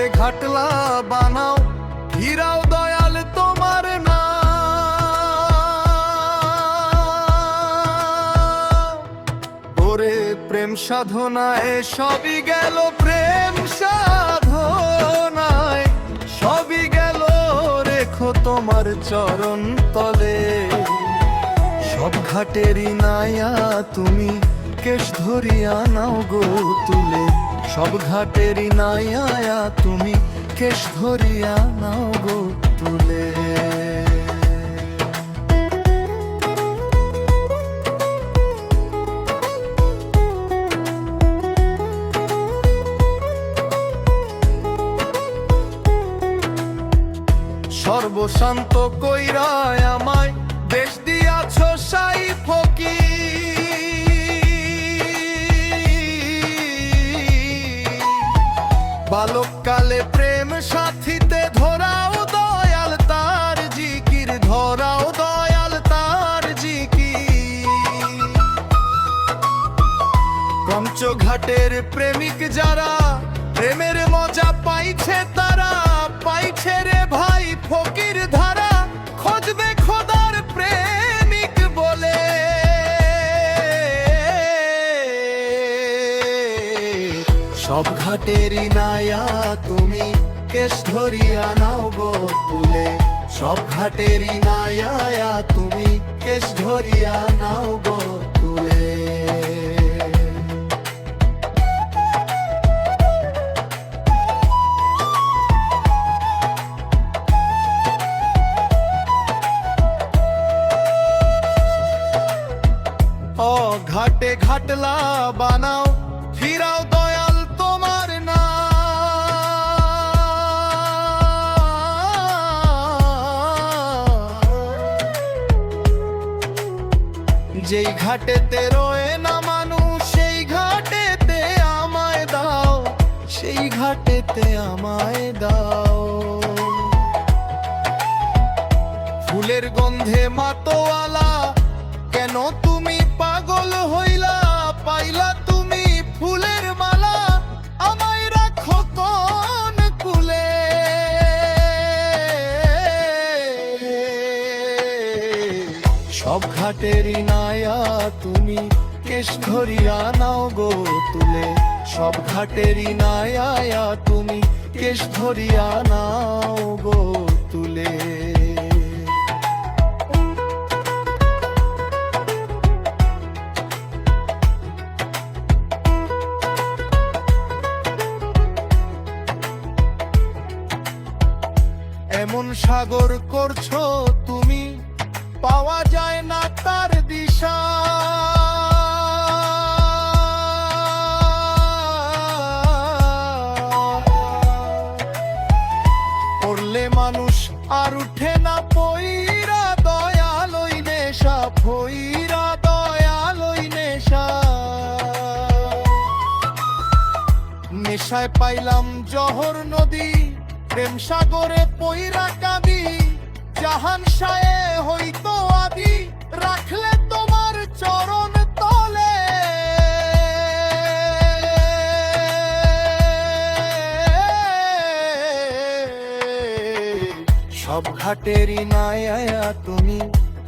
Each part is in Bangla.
ঘাটে ঘাটলা বানাও, হীরাও দয়াল তোমার না। ওরে প্রেম সাধনায় সবই গেল, প্রেম সাধনায় সবই গেল, রেখো তোমার চরণ তলে। সব ঘাটেরই নাইয়া তুমি কেশ ধরিয়া নাও গো তুলে। সব ঘাটেরই নাইয়া তুমি কেশ ধরিয়া নাও গো তুলে। সর্বশান্ত কইরা আমায় দেশ দিয়াছ সাই ফকির। বালককালে প্রেম সাথীতে ধরাও দয়াল তার জিকির, ধরাও দয়াল তার জিকির। পঞ্চঘাটের প্রেমিক যারা, প্রেমের মজা পাইছে তারা, পাইছে রে ভাই ফকির ধারা। খোঁজবে খোদার প্রেমিক বলে, সব ঘাটেরই নাইয়া তুমি কেশ ধরিয়া নাও গো তুলে। সব ঘাটেরই নাইয়া তুমি কেশ ধরিয়া নাও গো তুলে। ঘাটে ঘাটলা বানাও, ফিরাও দয়াল তোমার না। যেই ঘাটেতে রয়ে না মানুষ, সেই ঘাটেতে আমায় দাও, সেই ঘাটেতে আমায় দাও। ফুলের গন্ধে মাতোয়ালা কেন তুমি পাগল হইলা, পাইলা তুমি ফুলের মালা, আমায় রাখো কোন কুলে। সব ঘাটেরই নাইয়া তুমি কেশ ধরিয়া নাও গো তুলে। সব ঘাটেরই নাইয়া তুমি কেশ ধরিয়া নাও গো তুলে। এমন সাগর করছো তুমি, পাওয়া যায় না তার দিশা। পড়লে মানুষ আর উঠে না পইরা, দয়ালই নেশা পইরা, দয়ালই নেশা। নেশায় পাইলাম জহর নদী, প্রেম সাগরে পইরা কাঁদি। জাহান শায়ে হইতো আদি, রাখলে তোমার চরণ তলে। সব ঘাটেরই নাইয়া তুমি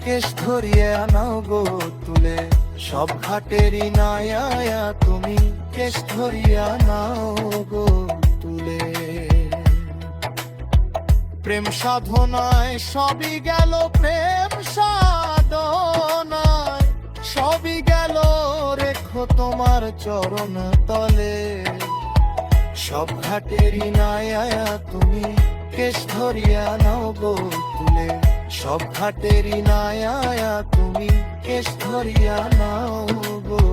কেশ ধরিয়া নাও গো তুলে। সব ঘাটেরই নাইয়া তুমি কেশ ধরিয়া নাও গো তুলে। প্রেম সাধনায় সবই গেল, প্রেম সাধনায় সবই গেল, রেখো তোমার চরণ তলে। সব ঘাটেরই নাইয়া তুমি কেশ ধরিয়া নাও গো তুলে। সব ঘাটেরই নাইয়া তুমি কেশ ধরিয়া নাও গো।